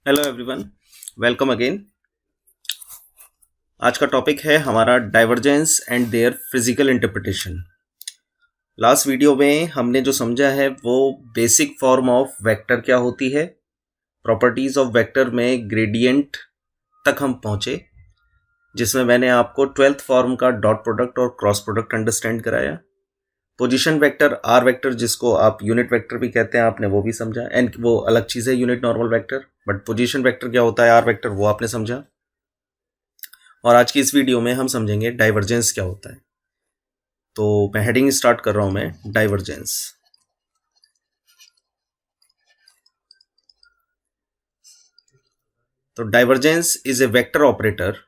Hello everyone, welcome again. आज का topic है हमारा divergence and their physical interpretation. Last video में हमने जो समझा है वो बेसिक फॉर्म ऑफ वेक्टर क्या होती है, प्रॉपर्टीज ऑफ वेक्टर में ग्रेडियंट तक हम पहुंचे, जिसमें मैंने आपको 12th फॉर्म का डॉट प्रोडक्ट और क्रॉस प्रोडक्ट अंडरस्टैंड कराया। पोजीशन वेक्टर, आर वेक्टर, जिसको आप यूनिट वेक्टर भी कहते हैं, आपने वो भी समझा। एंड वो अलग चीज़ है unit normal vector, but position vector क्या होता है, आर वेक्टर, वो आपने समझा। और आज की इस वीडियो में हम समझेंगे डाइवर्जेंस क्या होता है। तो मैं हेडिंग स्टार्ट कर रहा हूं, मैं डाइवर्जेंस। तो divergence is a vector operator.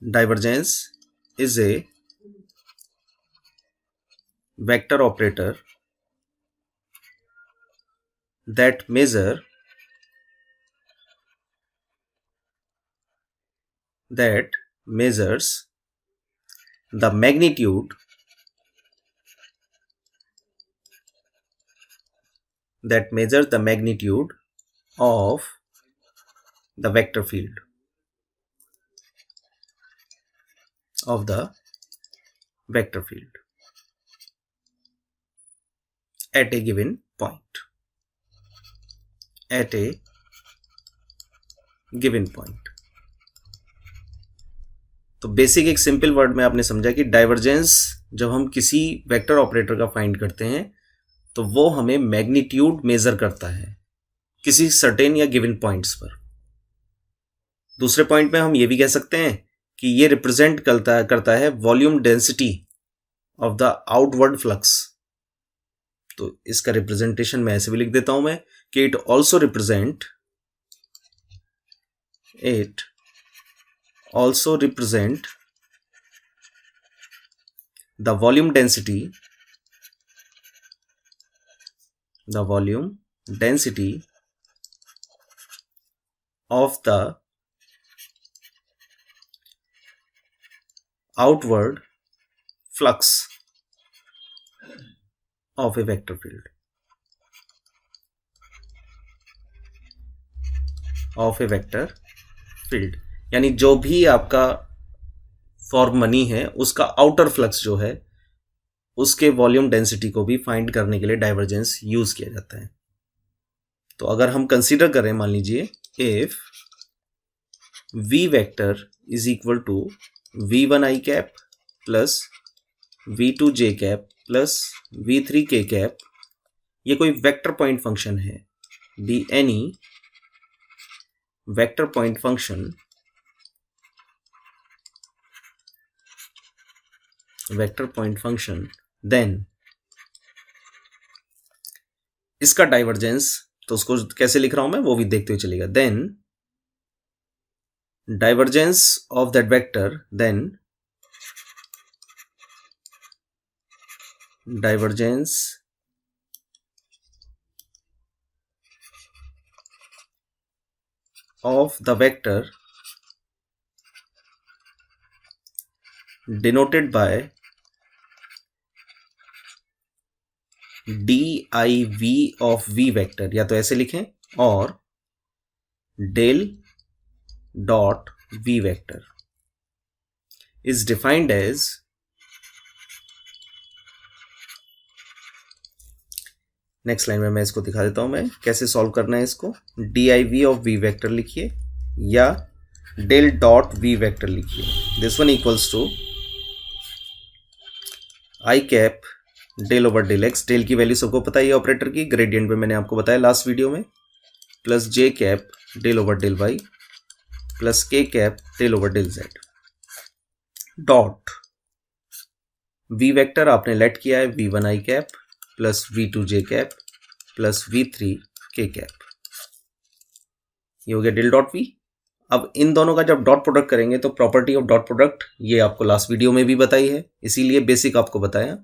Divergence is a vector operator that measures the magnitude of the vector field at a given point. तो बेसिक एक सिंपल वर्ड में आपने समझा कि डाइवर्जेंस जब हम किसी वेक्टर ऑपरेटर का फाइंड करते हैं तो वो हमें मैग्नीट्यूड मेजर करता है किसी सर्टेन या गिवन पॉइंट्स पर। दूसरे पॉइंट में हम ये भी कह सकते हैं कि ये रिप्रेजेंट करता है volume density of the outward flux. तो इसका रिप्रेजेंटेशन मैं ऐसे भी लिख देता हूं मैं कि it also represent the volume density of the outward flux of a vector field. यानी जो भी आपका फॉर्म मनी है उसका आउटर फ्लक्स जो है उसके वॉल्यूम डेंसिटी को भी फाइंड करने के लिए डाइवर्जेंस यूज किया जाता है। तो अगर हम कंसीडर करें, मान लीजिए if v vector is equal to v1 i cap plus v2 j cap plus v3 k cap, ये कोई वेक्टर पॉइंट फंक्शन है। be any vector point function then इसका डाइवर्जेंस, तो उसको कैसे लिख रहा हूं मैं वो भी देखते हुए चलेगा। Then divergence of that vector, divergence of the vector denoted by div of v vector, या तो ऐसे लिखें, और del dot v vector is defined as next line में मैं इसको दिखा देता हूं मैं कैसे सॉल्व करना है इसको। div ऑफ v वेक्टर लिखिए या डेल डॉट v वेक्टर लिखिए। This one equals to i cap del over del x, del की वैल्यू सबको पता है ऑपरेटर की, ग्रेडियंट में मैंने आपको बताया लास्ट वीडियो में, plus j cap del over del y plus k cap del over del z dot v vector आपने लेट किया है v1 i cap plus v2 j cap plus v3 k cap, ये हो गया del dot v। अब इन दोनों का जब डॉट प्रोडक्ट करेंगे तो प्रॉपर्टी ऑफ डॉट प्रोडक्ट ये आपको लास्ट वीडियो में भी बताई है, इसीलिए बेसिक आपको बताया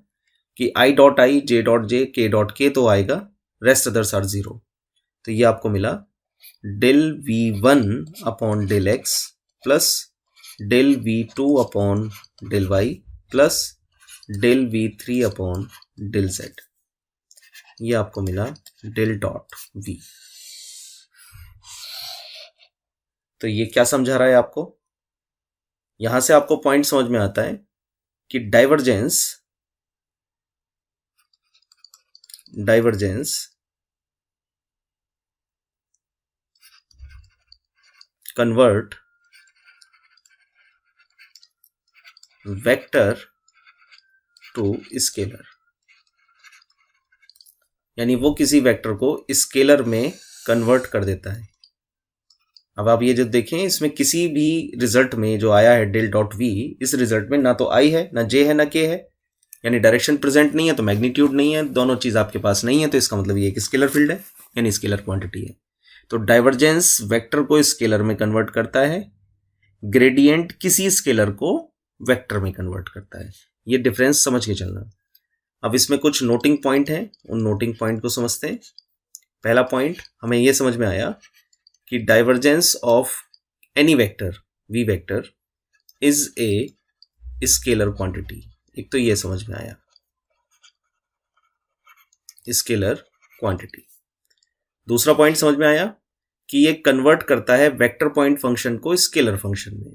कि i dot i, j dot j, k dot k तो आएगा, रेस्ट अदर्स आर जीरो। तो ये आपको मिला del v1 upon del x plus del v2 upon del y plus del v3 upon del z। ये आपको मिला डेल डॉट v। तो ये क्या समझा रहा है आपको? यहां से आपको पॉइंट समझ में आता है कि divergence convert vector to scalar, यानी वो किसी वेक्टर को स्केलर में कन्वर्ट कर देता है। अब आप ये जो देखें, इसमें किसी भी रिजल्ट में जो आया है डेल डॉट वी, इस रिजल्ट में ना तो आई है, ना जे है, ना के है, यानी डायरेक्शन प्रेजेंट नहीं है, तो मैग्नीट्यूड नहीं है, दोनों चीज आपके पास नहीं है, तो इसका मतलब ये एक स्केलर फील्ड है, यानी स्केलर क्वांटिटी है। तो डाइवर्जेंस वेक्टर को स्केलर में कन्वर्ट करता है, ग्रेडियंट किसी स्केलर को वेक्टर में कन्वर्ट करता है। ये डिफरेंस समझ के चलना। अब इसमें कुछ नोटिंग पॉइंट हैं, उन नोटिंग पॉइंट को समझते हैं। पहला पॉइंट हमें यह समझ में आया कि divergence of any vector V vector is a scalar quantity. एक तो ये समझ में आया, स्केलर क्वांटिटी। दूसरा पॉइंट समझ में आया कि ये कन्वर्ट करता है वेक्टर पॉइंट फंक्शन को स्केलर फंक्शन में,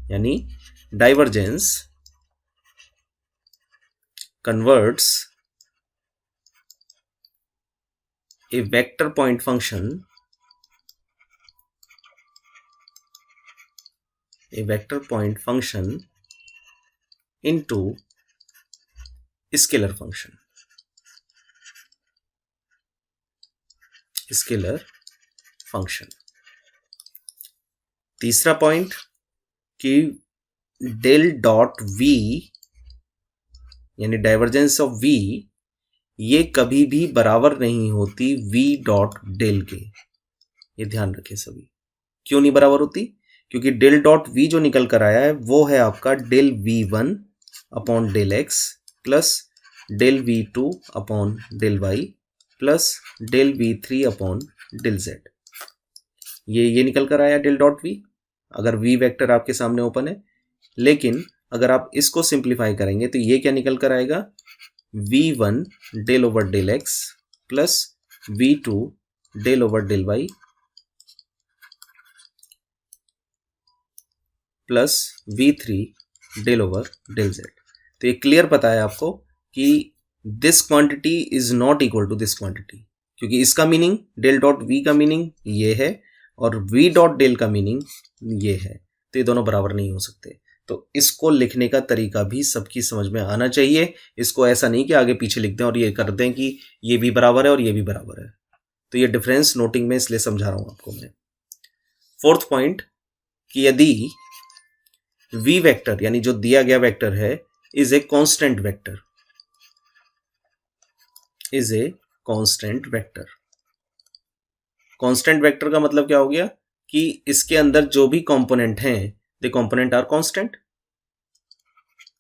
यानी divergence converts a vector point function into scalar function. तीसरा पॉइंट कि डेल डॉट वी यानी डाइवर्जेंस ऑफ वी, ये कभी भी बराबर नहीं होती वी डॉट डेल के। ये ध्यान रखें सभी। क्यों नहीं बराबर होती? क्योंकि डेल डॉट वी जो निकल कर आया है वो है आपका del v1 upon del X plus del v2 upon del Y plus del v3 upon del Z. ये निकल कर आया डेल डॉट वी, अगर v वेक्टर आपके सामने ओपन है। लेकिन अगर आप इसको सिंप्लीफाई करेंगे तो ये क्या निकल कर आएगा, v1 del over del X plus v2 del over del Y plus v3 del over del Z. तो ये क्लियर पता है आपको कि this quantity is not equal to this quantity, क्योंकि इसका मीनिंग डेल डॉट वी का मीनिंग ये है और v डॉट डेल का मीनिंग ये है, तो ये दोनों बराबर नहीं हो सकते। तो इसको लिखने का तरीका भी सबकी समझ में आना चाहिए। इसको ऐसा नहीं कि आगे पीछे लिख दें और ये कर दें कि ये भी बराबर है और ये भी बराबर है। तो ये डिफरेंस नोटिंग में इसलिए समझा रहा हूं आपको मैं। फोर्थ पॉइंट कि यदि v वेक्टर यानी जो दिया गया वेक्टर है is a constant vector, constant vector का मतलब क्या हो गया कि इसके अंदर जो भी कंपोनेंट हैं दे कंपोनेंट आर कांस्टेंट।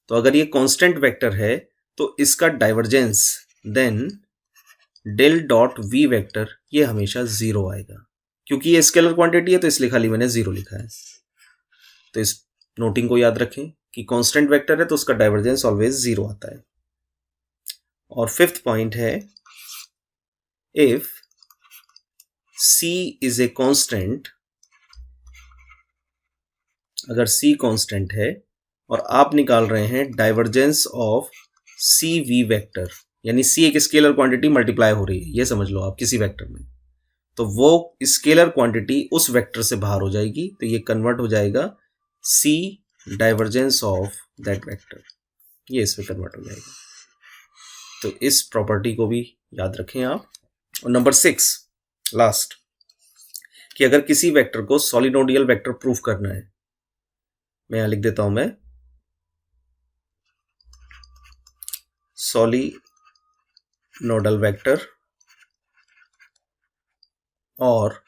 तो अगर ये कांस्टेंट वेक्टर है तो इसका divergence then del dot V vector ये हमेशा जीरो आएगा, क्योंकि ये स्केलर क्वांटिटी है तो इसलिए खाली मैंने जीरो लिखा है। तो इस नोटिंग को याद रखें कि कांस्टेंट वेक्टर है तो उसका डाइवर्जेंस ऑलवेज जीरो आता है। और फिफ्थ पॉइंट है, if c is a constant, अगर c कांस्टेंट है और आप निकाल रहे हैं divergence of C V vector, यानी c एक स्केलर क्वांटिटी मल्टीप्लाई हो रही है, ये समझ लो आप किसी वेक्टर में, तो वो स्केलर क्वांटिटी उस वेक्टर से बाहर हो जाएगी, तो ये कन्वर्ट हो जाएगा c divergence of that vector, ये इसमें कन्वर्ट हो जाएगा। तो इस प्रॉपर्टी को भी याद रखें आप। और नंबर 6 लास्ट, कि अगर किसी वेक्टर को सॉलिनोडियल वेक्टर प्रूफ करना है, मैं यहां लिख देता हूं, मैं सॉलिनोडल वेक्टर और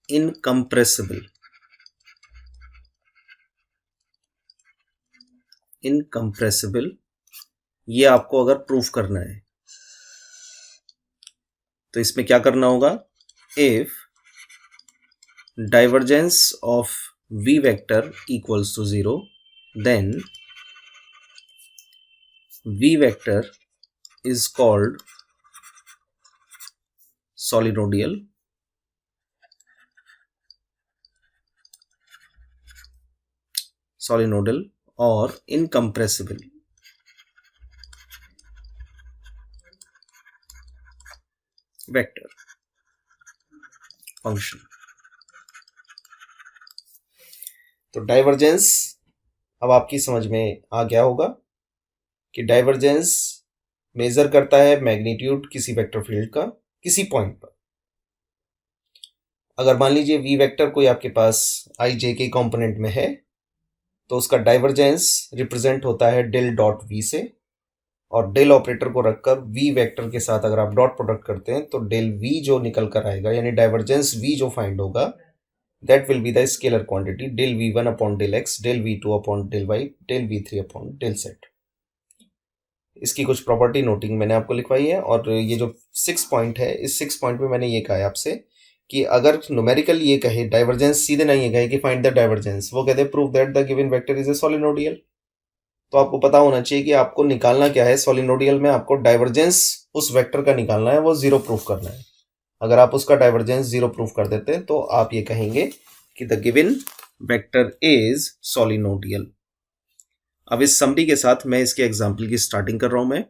इनकम्प्रेसिबल, ये आपको अगर प्रूफ करना है तो इसमें क्या करना होगा if divergence of v vector equals to 0, then v vector is called solenoidal or incompressible vector function. तो डाइवर्जेंस अब आपकी समझ में आ गया होगा कि डाइवर्जेंस मेजर करता है मैग्नीट्यूड किसी वेक्टर फील्ड का किसी पॉइंट पर। अगर मान लीजिए वी वेक्टर कोई आपके पास आई जे के कंपोनेंट में है तो उसका डाइवर्जेंस रिप्रेजेंट होता है डेल डॉट वी से, और डेल ऑपरेटर को रखकर वी वेक्टर के साथ अगर आप डॉट प्रोडक्ट करते हैं तो डेल वी जो निकल कर आएगा, यानी डाइवर्जेंस वी जो फाइंड होगा, that will be the scalar quantity del V one upon del X, del V two upon del Y, del V three upon del Z. इसकी कुछ प्रॉपर्टी नोटिंग मैंने आपको लिखवाई है, और ये जो 6 पॉइंट है, इस 6 पॉइंट पे मैंने ये कहा है आपसे कि अगर न्यूमेरिकल ये कहे डाइवर्जेंस, सीधे नहीं ये कहे कि फाइंड द डाइवर्जेंस, वो कहते हैं prove that the given vector is a solenoidal. तो आपको पता होना चाहिए कि आपको निकालना क्या है सोलिनोडियल में, आपको डाइवर्जेंस उस वेक्टर का निकालना है, वो 0 प्रूफ करना है। अगर आप उसका डाइवर्जेंस 0 प्रूफ कर देते हैं तो आप ये कहेंगे कि द गिवन वेक्टर इज सोलिनोडियल। अब इस समरी के साथ मैं इसके एग्जाम्पल की स्टार्टिंग कर रहा हूं। मैं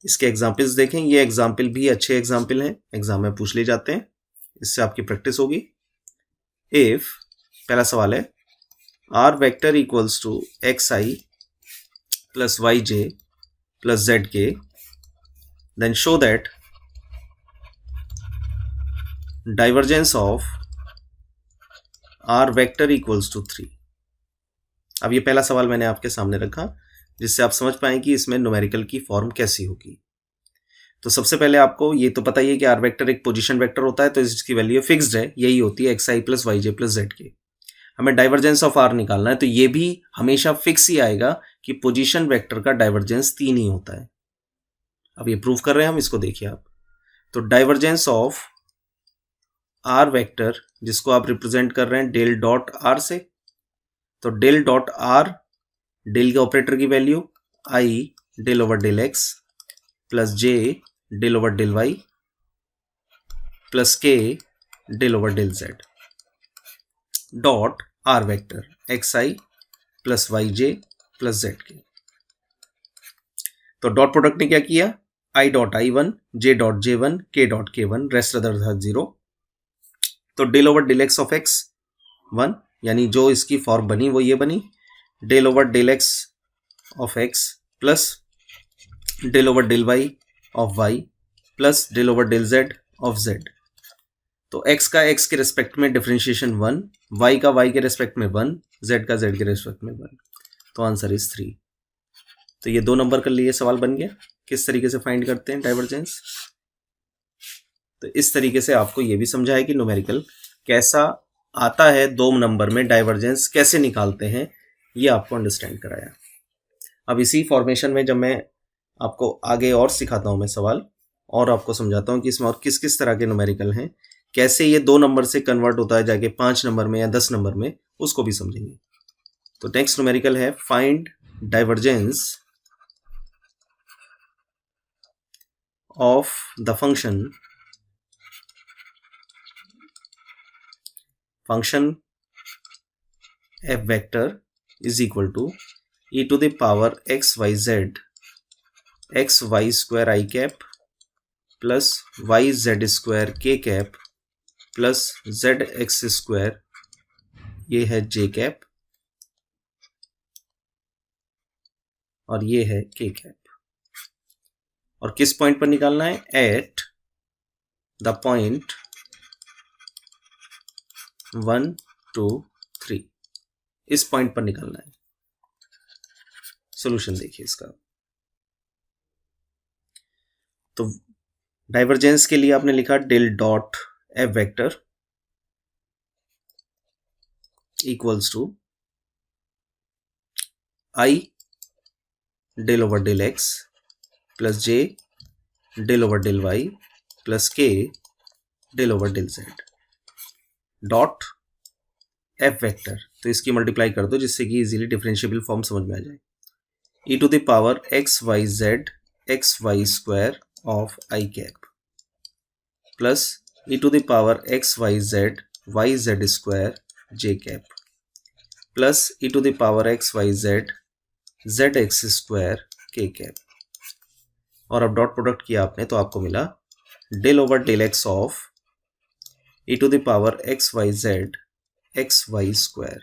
इसके एग्जाम्पल्स देखें, ये एग्जाम्पल भी अच्छे एग्जाम्पल हैं, एग्जाम में पूछ ले जाते हैं, इससे आपकी प्रैक्टिस होगी। इफ पहला सवाल है R vector equals to X I plus Y J plus Z K, then show that divergence of R vector equals to 3। अब ये पहला सवाल मैंने आपके सामने रखा जिससे आप समझ पाएं कि इसमें न्यूमेरिकल की फॉर्म कैसी होगी। तो सबसे पहले आपको ये तो पता ही है कि आर वेक्टर एक पोजीशन वेक्टर होता है, तो इसकी वैल्यू फिक्स्ड है, यही होती है x I plus Y J plus Z के। हमें डाइवर्जेंस ऑफ आर निकालना है, तो ये भी हमेशा फिक्स ही आएगा कि पोजीशन वेक्टर का डाइवर्जेंस 3 ही होता है। अब ये प्रूव कर रहे हैं हम, इसको देखिए आप। तो डाइवर्जेंस ऑफ आर वेक्टर, जिसको आप रिप्रेजेंट कर रहे हैं डेल डॉट आर से, तो डेल डॉट आर, डेल के ऑपरेटर की value I del over del X plus J del over del Y plus K del over del Z dot R vector X I plus Y J plus Z K. तो dot product ने क्या किया, I dot I one, J dot J one, K dot K one, rest other था 0। तो del over del X of X 1, यानी जो इसकी form बनी वो ये बनी, del over del X of X plus del over del Y of Y plus del over del Z of Z. तो x का x के रेस्पेक्ट में डिफरेंशिएशन 1, y का y के रेस्पेक्ट में 1, z का z के रेस्पेक्ट में 1। तो आंसर इज 3। तो ये 2 नंबर के लिए सवाल बन गया। किस तरीके से फाइंड करते हैं डाइवर्जेंस, तो इस तरीके से आपको ये भी समझा है कि न्यूमेरिकल कैसा आता है, 2 नंबर में डाइवर्जेंस कैसे निकालते हैं, ये आपको अंडरस्टैंड कराया। अब इसी फॉर्मेशन में जब मैं आपको आगे और सिखाता हूं मैं सवाल, और आपको समझाता हूं कि इसमें और किस किस तरह के न्यूमेरिकल हैं, कैसे ये 2 नंबर से कन्वर्ट होता है जाके 5 नंबर में या 10 नंबर में, उसको भी समझेंगे। तो नेक्स्ट न्यूमेरिकल है find divergence of the function f vector is equal to e to the power x y z x y square I cap plus y z square k cap plus Z X square, ये है जे cap और ये है के cap. और किस point पर निकालना है, एट द पॉइंट 1 2 3, इस पॉइंट पर निकालना है। सॉल्यूशन देखिए इसका। तो डाइवर्जेंस के लिए आपने लिखा del dot F vector equals to I del over del X plus J del over del Y plus K del over del Z dot F vector, तो इसकी मल्टीप्लाई कर दो जिससे कि इजीली डिफरेंशिएबल फॉर्म समझ में आ जाए। E to the power X Y Z X Y square of I cap plus E to the power X Y Z square J cap plus E to the power X Y Z X square K cap. और अब dot product किया आपने तो आपको मिला del over del X of E to the power X Y square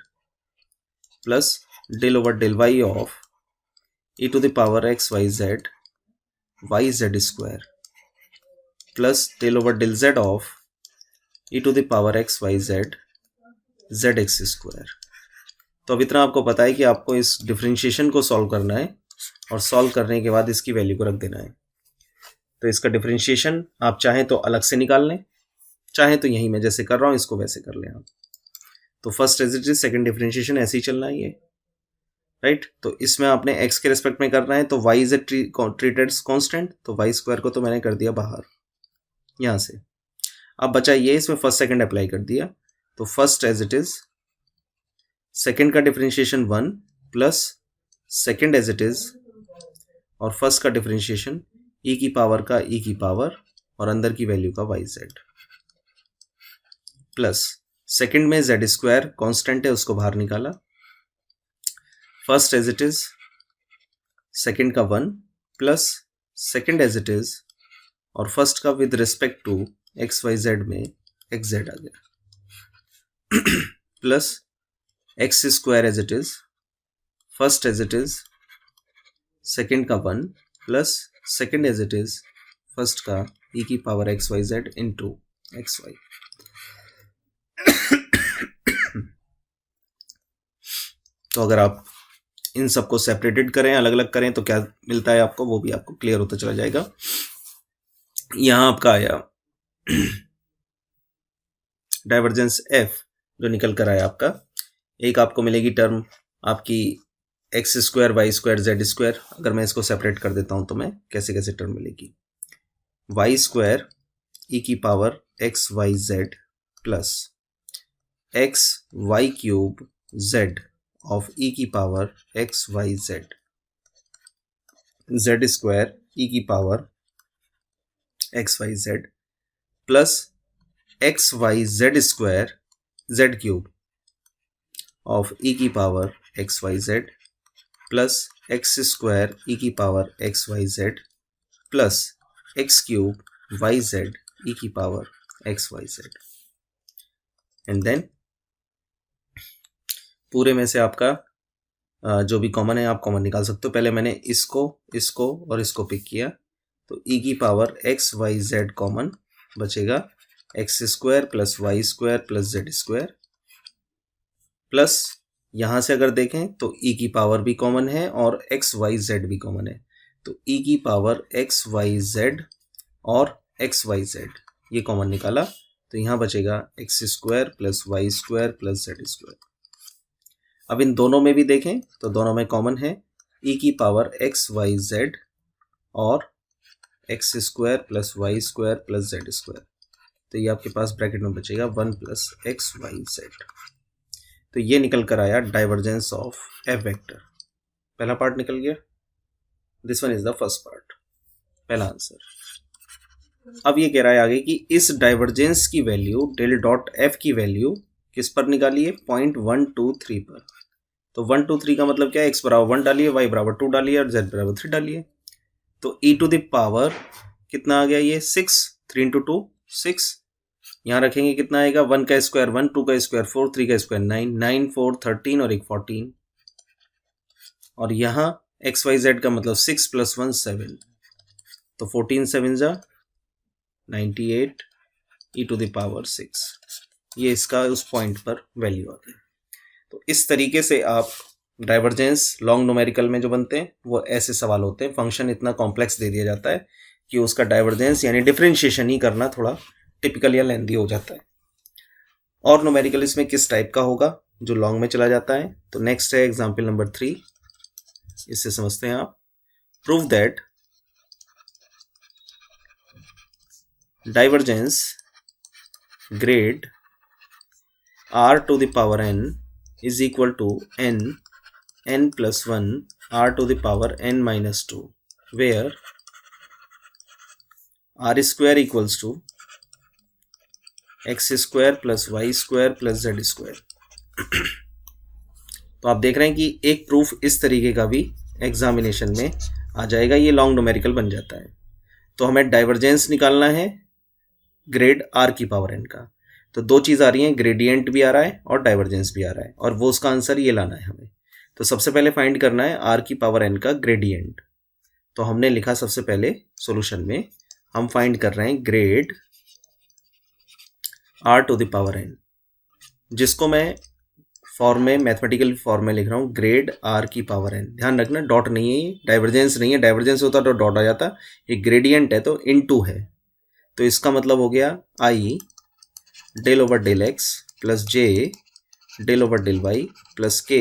plus del over del Y of E to the power X Y Z square plus del over del Z of E to the power X Y Z X square. तो अब इतना आपको पता है कि आपको इस differentiation को सॉल्व करना है और सॉल्व करने के बाद इसकी वैल्यू को रख देना है। तो इसका डिफरेंशिएशन आप चाहें तो अलग से निकाल लें, चाहें तो यहीं मैं जैसे कर रहा हूं इसको वैसे कर लें आप। तो first as it is, second differentiation ऐसे ही चलना है ये, राइट। तो इसमें आपने x के रिस्पेक्ट में करना है, तो y इज ट्रीटेड कांस्टेंट, तो y स्क्वायर को तो मैंने कर दिया बाहर यहां से। अब बचा ये, इसमें फर्स्ट सेकंड अप्लाई कर दिया, तो first as it is, second का differentiation 1 plus second as it is, और फर्स्ट का डिफरेंशिएशन e की पावर का e की पावर और अंदर की वैल्यू का yz प्लस सेकंड में z स्क्वायर कांस्टेंट है उसको बाहर निकाला, first as it is, second का 1 plus second as it is, और फर्स्ट का with respect to X Y Z में एक्स जेड आ गया plus X square as it is, first as it is, second का 1 plus second as it is, first का e की power X Y Z into X Y. तो अगर आप इन सबको सेपरेटेड करें, अलग अलग करें, तो क्या मिलता है आपको वो भी आपको क्लियर होता चला जाएगा। यहां आपका आया डाइवर्जेंस एफ जो निकल कर आया आपका, एक आपको मिलेगी टर्म आपकी X square Y square Z square. अगर मैं इसको सेपरेट कर देता हूं तो मैं कैसे कैसे टर्म मिलेगी, वाई स्क्वायर ई की power X Y Z plus X Y cube Z of E की power X Y Z, Z square E की power X Y Z plus X Y Z square Z cube of E की power X Y Z plus X square E की power X Y Z plus X cube Y Z E की power X Y Z. And then पूरे में से आपका जो भी common है आप कॉमन निकाल सकते हो। पहले मैंने इसको और इसको पिक किया, तो ई की power X Y Z common बचेगा, X square plus Y square plus Z square plus यहां से अगर देखें तो ई की पावर भी कॉमन है और एक्स वाई जेड भी कॉमन है, तो ई की पावर एक्स वाई जेड और एक्स वाई जेड ये कॉमन निकाला, तो यहां बचेगा X square plus Y square plus Z square. अब इन दोनों में भी देखें तो दोनों में कॉमन है ई की पावर एक्स वाई जेड और X square plus Y square plus Z square, तो ये आपके पास ब्रैकेट में बचेगा 1 प्लस एक्स वाई जेड। तो ये निकल कर आया डाइवर्जेंस ऑफ एफ वेक्टर। पहला पार्ट निकल गया, this one is the first part, पहला आंसर। अब ये कह रहा है आगे कि इस डाइवर्जेंस की वैल्यू डेल डॉट एफ की वैल्यू किस पर निकालिए, 0.123 पर। तो 123 का मतलब क्या है, एक्स बराबर 1 डालिए, वाई बराबर 2 डालिए और जेड बराबर 3 डालिए। तो ई टू द पावर कितना आ गया ये 6, 3 इंटू 2 6, यहाँ रखेंगे कितना आएगा 1 का स्क्वायर 1, 2 का स्क्वायर 4, 3 का स्क्वायर 9, 9 4 13 और एक 14, और यहाँ एक्स वाई जेड का मतलब 6 प्लस 1 7, तो 14 7 जा 98 ई टू द पावर 6, ये इसका उस पॉइंट पर वैल्यू आ गई। तो इस तरीके से आप डाइवर्जेंस लॉन्ग न्यूमेरिकल में जो बनते हैं वो ऐसे सवाल होते हैं। फंक्शन इतना कॉम्प्लेक्स दे दिया जाता है कि उसका डाइवर्जेंस यानी डिफरेंशिएशन ही करना थोड़ा टिपिकल या लेंदी हो जाता है। और न्यूमेरिकल इसमें किस टाइप का होगा जो लॉन्ग में चला जाता है, तो नेक्स्ट है एग्जाम्पल नंबर 3, इससे समझते हैं आप। Prove that divergence grade r to the power n is equal to n plus 1 r to the power n minus 2, where r square equals to x square plus y square plus z square. तो आप देख रहे हैं कि एक proof इस तरीके का भी एग्जामिनेशन में आ जाएगा, ये लॉन्ग न्यूमेरिकल बन जाता है. तो हमें डाइवर्जेंस निकालना है ग्रेड r की पावर n का. तो दो चीज़ आ रही हैं, ग्रेडियंट भी आ रहा है और डाइवर्जेंस भी आ रहा है, और वो उसका आंसर ये लाना है हमें. तो सबसे पहले फाइंड करना है r की पावर n का ग्रेडियंट. तो हमने लिखा सबसे पहले सॉल्यूशन में हम फाइंड कर रहे हैं grad r to the power n, जिसको मैं फॉर्म में मैथमेटिकल फॉर्म में लिख रहा हूँ ग्रेड r की पावर n. ध्यान रखना डॉट नहीं है, ये डाइवर्जेंस नहीं है. डाइवर्जेंस होता तो डॉट आ जाता, ये ग्रेडियंट है तो इनटू है. तो इसका मतलब हो गया i del over del X plus J del over del Y plus K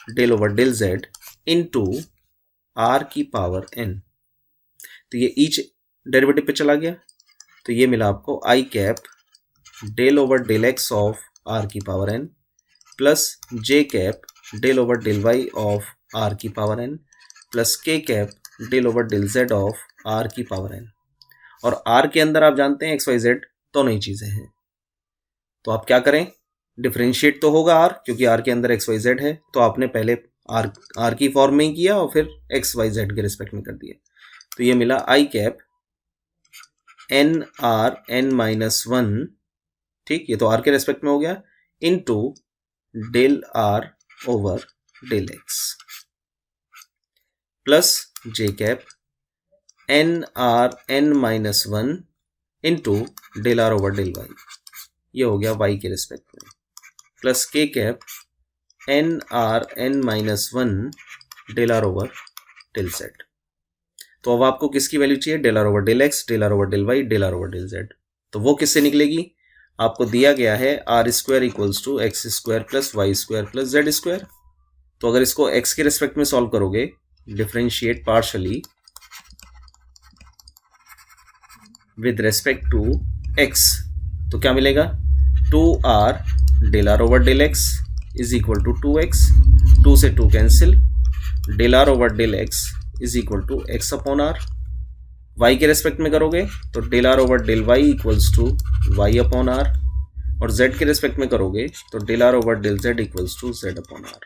del over del Z into r की पावर n. तो ये ईच डेरिवेटिव पे चला गया, तो ये मिला आपको i cap del over del X of r की power n plus J cap del over del Y of r की power n plus K cap del over del Z of r की पावर n. और r के अंदर आप जानते हैं x Y Z दोनों ही चीज़ें हैं. तो आप क्या करें, डिफरेंशिएट तो होगा r, क्योंकि r के अंदर एक्स वाई जेड है. तो आपने पहले r की फॉर्म में ही किया और फिर एक्स वाई जेड के रिस्पेक्ट में कर दिया. तो ये मिला i cap N R N minus 1, ठीक, ये तो r के रिस्पेक्ट में हो गया, into del r over del x plus J cap N R N minus 1 into del r over del y, ये हो गया y के रिस्पेक्ट में, plus K cap N R N minus 1 del r over del z. तो अब आपको किसकी value चाहिए, del r over del x, del r over del y, del r over del z. तो वो किससे निकलेगी, आपको दिया गया है R square equals to X square plus Y square plus Z square. तो अगर इसको x के रिस्पेक्ट में सॉल्व करोगे, differentiate partially with respect to x, तो क्या मिलेगा, 2r del r over del x is equal to 2x, 2 से 2 cancel, del r over del x is equal to x upon r. y के respect में करोगे तो del r over del y equals to y upon r, और z के respect में करोगे तो del r over del z equals to z upon r.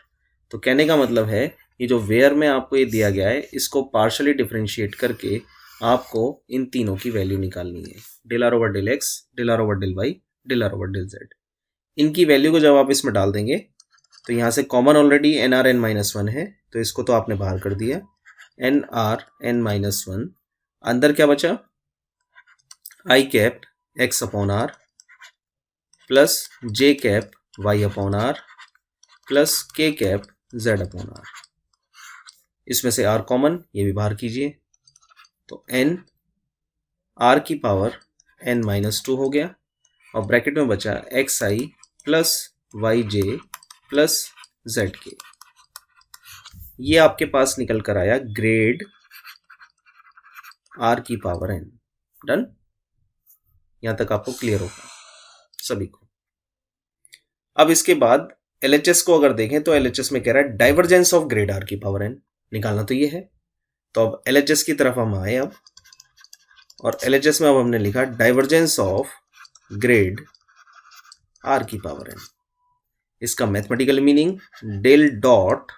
तो कहने का मतलब है ये जो वेयर में आपको ये दिया गया है, इसको पार्शली डिफरेंशिएट करके आपको इन तीनों की वैल्यू निकालनी है, del r over del x, del r over del y, del r over del z. इनकी वैल्यू को जब आप इसमें डाल देंगे तो यहाँ से common already N R N minus 1 है, तो इसको तो आपने बाहर कर दिया, एन आर एन माइनस 1. अंदर क्या बचा, I cap X upon R plus J cap Y upon R plus K cap Z upon R. इसमें से आर कॉमन, ये भी बाहर कीजिए, तो एन आर की पावर एन माइनस 2 हो गया, और ब्रैकेट में बचा X I plus Y J plus Z K. ये आपके पास निकल कर आया ग्रेड r की पावर n. डन, यहां तक आपको क्लियर होगा सभी को. अब इसके बाद LHS को अगर देखें तो LHS में कह रहा है डाइवर्जेंस ऑफ ग्रेड r की पावर n निकालना, तो ये है. तो अब LHS की तरफ हम आए अब, और LHS में अब हमने लिखा डाइवर्जेंस ऑफ ग्रेड r की पावर n. इसका mathematical meaning del dot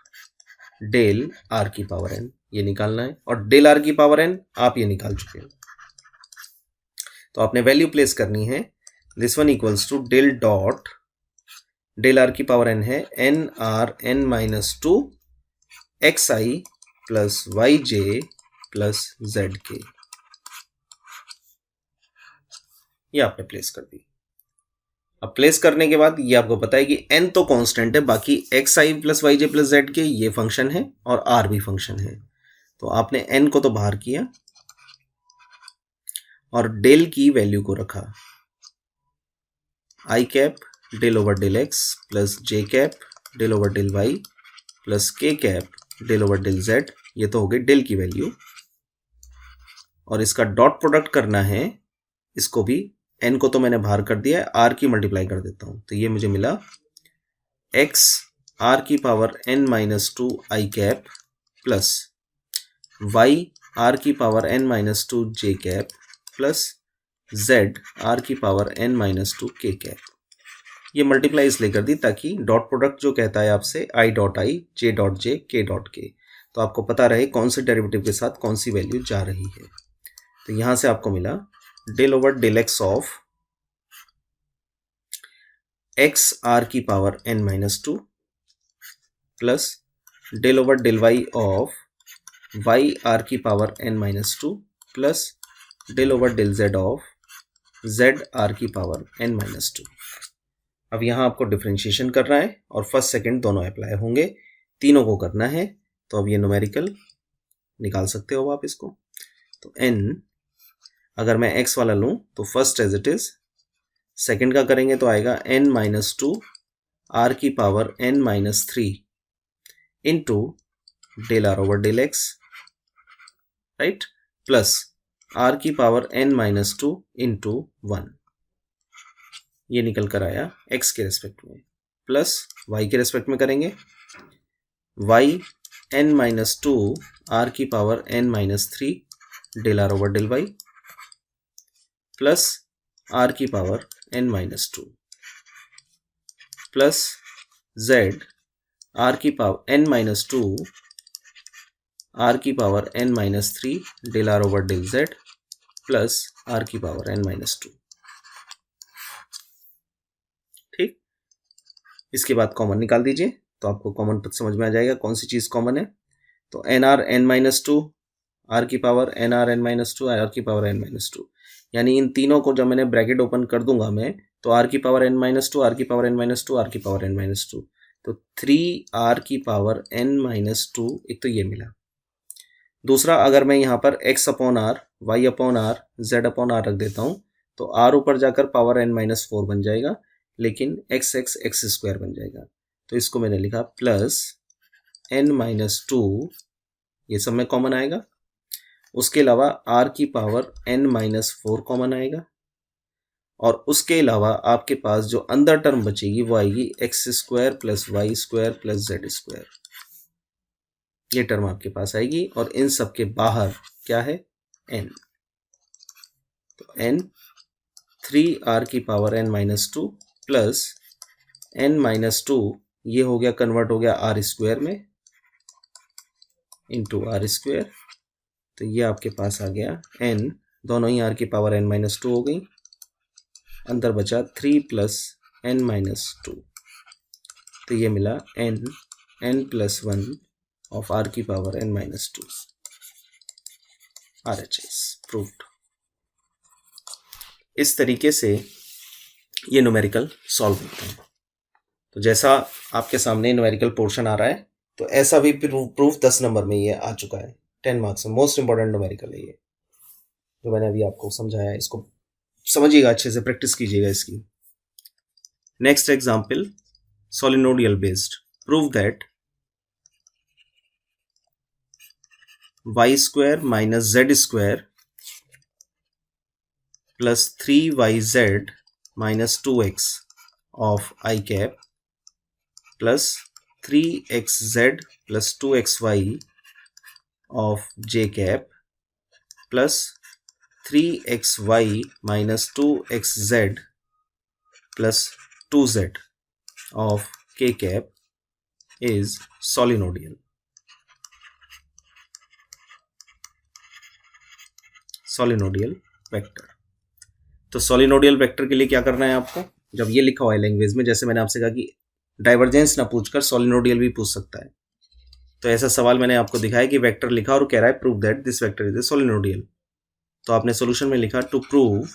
del r की पावर n, ये निकालना है, और डेल r की पावर n आप ये निकाल चुके हैं. तो आपने वैल्यू प्लेस करनी है, this one equals to del dot del r की पावर n है N R N minus 2 X I plus Y J plus Z K, ये आपने प्लेस कर दी. अब प्लेस करने के बाद ये आपको पता है कि n तो कांस्टेंट है, बाकी x I plus Y J plus Z K ये फंक्शन है और r भी फंक्शन है. तो आपने n को तो बाहर किया और डेल की वैल्यू को रखा, I cap del over del X plus J cap del over del Y plus K cap del over del Z, ये तो हो गई डेल की वैल्यू. और इसका डॉट प्रोडक्ट करना है, इसको भी n को तो मैंने बाहर कर दिया है, r की मल्टीप्लाई कर देता हूँ, तो ये मुझे मिला x r की power n minus to I cap plus y r की power n minus to J cap plus z r की पावर n माइनस टू के कैप। ये मल्टीप्लाई इसलिए कर दी ताकि डॉट प्रोडक्ट जो कहता है आपसे i dot I, j dot J, k dot के, तो आपको पता रहे कौन से डेरिवेटिव के साथ कौन सी वैल्यू जा रही है। तो यहां से आपको मिला del over del X of X R की power n minus two plus del over del Y of Y R की power n minus two plus del over del Z of Z R की power n minus two. अब यहाँ आपको differentiation करना है और first second दोनों apply होंगे, तीनों को करना है। तो अब ये न्यूमेरिकल निकाल सकते हो आप इसको। तो n अगर मैं x वाला लूँ तो first as it is, second का करेंगे तो आएगा n माइनस टू आर की power n minus three into del R over del X, right, plus R की power n minus two into one, ये निकल कर आया x के रेस्पेक्ट में, प्लस y के रेस्पेक्ट में करेंगे y n minus two R की power n minus three del R over del Y plus R की power n minus two plus z R की power n minus two R की power n minus three del R over del z plus R की power n minus two. ठीक, इसके बाद common निकाल दीजिए तो आपको कॉमन समझ में आ जाएगा कौन सी चीज़ कॉमन है। तो N R N minus two R की power N R N minus two R की पावर एन माइनस टू, यानी इन तीनों को जब मैंने ब्रैकेट ओपन कर दूंगा मैं, तो आर की power N minus two R की power N minus two R की पावर एन माइनस टू, तो थ्री आर की पावर एन माइनस टू, एक तो ये मिला। दूसरा, अगर मैं यहाँ पर X upon R, Y upon R, Z upon R रख देता हूँ तो आर ऊपर जाकर पावर एन माइनस फोर बन जाएगा, लेकिन एक्स एक्स एक्स स्क्वायर बन जाएगा। तो इसको मैंने लिखा प्लस एन माइनस टू, ये सब में कॉमन आएगा। उसके अलावा आर की power N minus four common आएगा, और उसके अलावा आपके पास जो अंदर टर्म बचेगी वो आएगी X square plus Y square plus Z square, ये टर्म आपके पास आएगी। और इन सब के बाहर क्या है, एन, तो एन थ्री आर की power N minus two plus N minus two, ये हो गया कन्वर्ट हो गया आर स्क्वायर में इंटू आर स्क्वायर, तो ये आपके पास आ गया एन, दोनों ही आर की पावर एन माइनस टू हो गई, अंदर बचा three plus N minus two, तो ये मिला N N plus one of R की power N minus two, RHS proved. इस तरीके से ये न्यूमेरिकल सॉल्व होते हैं। तो जैसा आपके सामने न्यूमेरिकल पोर्शन आ रहा है, तो ऐसा भी प्रूफ 10 नंबर में ये आ चुका है, 10 मार्क्स में। मोस्ट इंपॉर्टेंट न्यूमेरिकल है ये, जो मैंने अभी आपको समझाया है। इसको समझिएगा अच्छे से, प्रैक्टिस कीजिएगा इसकी। Next example, solenoidal based. Prove that Y square minus Z square plus three Y Z minus two X of I cap plus three X Z plus two X Y of J cap plus three X Y minus two X Z plus two Z of K cap is solenoidal. Solenoidal vector. तो solenoidal vector के लिए क्या करना है आपको, जब ये लिखा हुआ है लैंग्वेज में, जैसे मैंने आपसे कहा कि डाइवर्जेंस ना पूछकर सोलिनोडियल भी पूछ सकता है, तो ऐसा सवाल मैंने आपको दिखाया कि वेक्टर लिखा और कह रहा है prove that this vector is a solenoidal. तो आपने सॉल्यूशन में लिखा to prove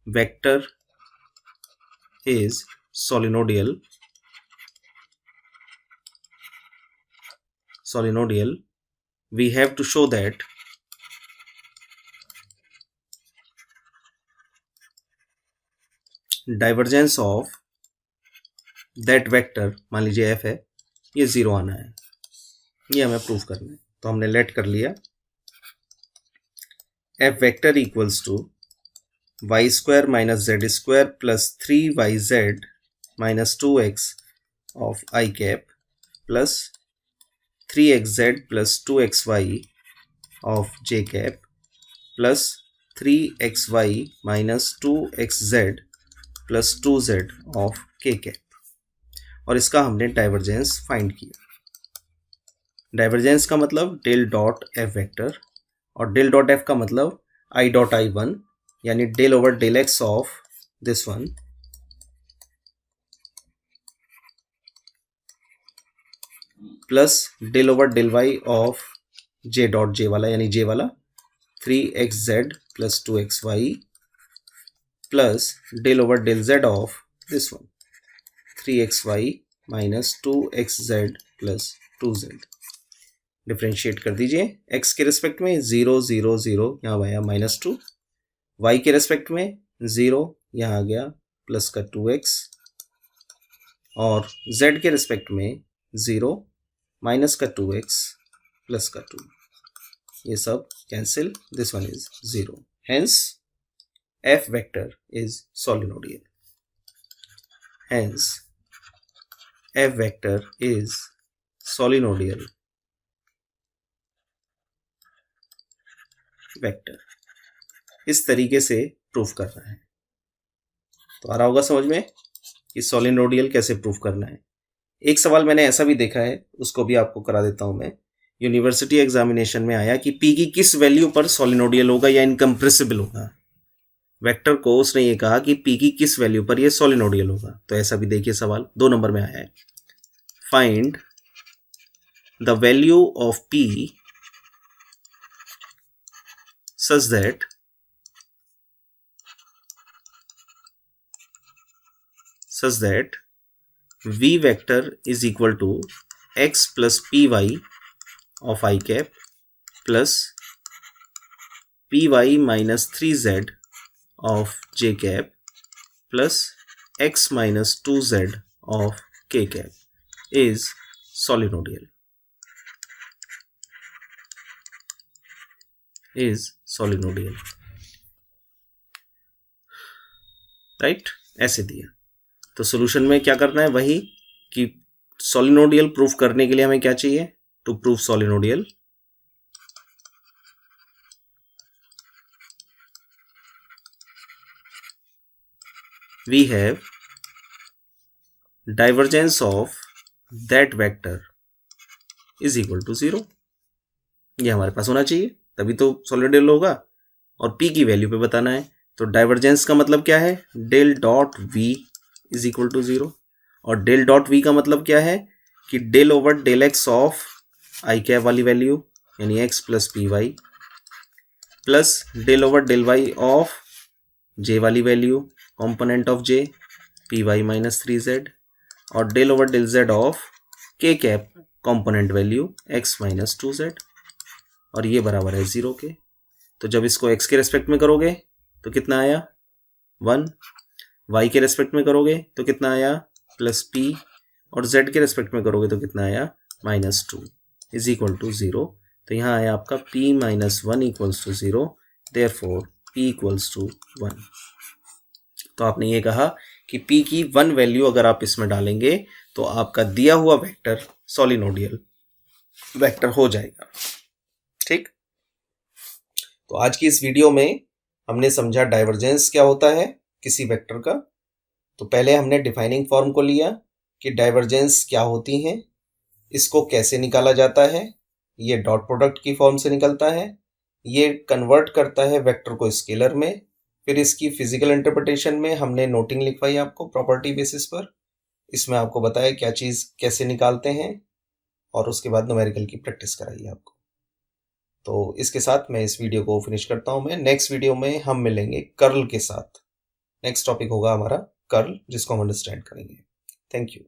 vector is solenoidal, we have to show that divergence of that vector, मान लीजिए f है, ये जीरो आना है, ये हमें प्रूव करना है। तो हमने लेट कर लिया f vector equals to Y square minus Z square plus 3yz minus 2x of I cap plus 3xz plus 2xy of J cap plus 3xy minus 2xz plus 2z of K cap. और इसका हमने divergence find किया। डाइवर्जेंस का मतलब del dot F vector, और del dot F का मतलब आई डॉट आई वन, यानी del over del X of this one plus del over del Y of J dot J वाला, यानी जे वाला 3xz प्लस 2xy प्लस del over del z of this one 3xy minus 2xz plus 2z। Differentiate कर दीजिए। x के respect में 0 0 0, यहाँ आया -2, y के रिस्पेक्ट में 0, यहाँ आ गया प्लस का 2x, और z के रिस्पेक्ट में 0 माइनस का 2x प्लस का 2, ये सब cancel, this one is 0, hence f vector is solenoidal, hence f vector is solenoidal vector. इस तरीके से प्रूफ कर रहा है। तो आ रहा होगा समझ में कि सोलिनोडियल कैसे प्रूफ करना है। एक सवाल मैंने ऐसा भी देखा है, उसको भी आपको करा देता हूं मैं। यूनिवर्सिटी एग्जामिनेशन में आया कि पी की किस वैल्यू पर सोलिनोडियल होगा या इनकम्प्रेसिबल होगा। वेक्टर को उसने ये कहा कि पी की किस वैल्यू पर ये सोलिनोडियल होगा। तो ऐसा भी देखिए सवाल 2 नंबर में आया है। Find the value of P such that v vector is equal to x plus py of I cap plus py minus 3z of j cap plus x minus 2z of k cap is solenoidal. Right, ऐसे दिया। तो solution में क्या करना है, वही कि सोलिनोडियल proof करने के लिए हमें क्या चाहिए, to prove solenoidal we have divergence of that vector is equal to 0। ये हमारे पास होना चाहिए, तभी तो सोलिनोडियल होगा। और p की वैल्यू पे बताना है। तो डाइवर्जेंस का मतलब क्या है, del dot v is equal to 0, और डेल डॉट v का मतलब क्या है कि del over del X of I cap वाली वैल्यू, यानी x plus P Y, plus del over del Y of j वाली value, component of j P Y minus 3z, और del over del z of k cap component value x minus 2z, और ये बराबर है 0 के। तो जब इसको x के रेस्पेक्ट में करोगे तो कितना आया 1, y के रेस्पेक्ट में करोगे तो कितना आया प्लस p, और z के रेस्पेक्ट में करोगे तो कितना आया -2 इज इक्वल टू 0। तो यहाँ आया आपका p minus 1 equals to 0, therefore p equals to 1। तो आपने ये कहा कि p की 1 वैल्यू अगर आप इसमें डालेंगे तो आपका दिया हुआ वेक्टर सोलिनोडियल वेक्टर हो जाएगा। ठीक, तो आज की इस वीडियो में हमने समझा डाइवर्जेंस क्या होता है किसी वेक्टर का। तो पहले हमने डिफाइनिंग फॉर्म को लिया कि डाइवर्जेंस क्या होती है, इसको कैसे निकाला जाता है। ये डॉट प्रोडक्ट की फॉर्म से निकलता है, ये कन्वर्ट करता है वेक्टर को स्केलर में। फिर इसकी फिजिकल इंटरप्रिटेशन में हमने नोटिंग लिखवाई आपको प्रॉपर्टी बेसिस पर, इसमें आपको बताया क्या चीज़ कैसे निकालते हैं, और उसके बाद न्यूमेरिकल की प्रैक्टिस कराई आपको। तो इसके साथ मैं इस वीडियो को फिनिश करता हूं। मैं नेक्स्ट वीडियो में हम मिलेंगे कर्ल के साथ। नेक्स्ट टॉपिक होगा हमारा कर्ल, जिसको हम अंडरस्टैंड करेंगे। Thank you.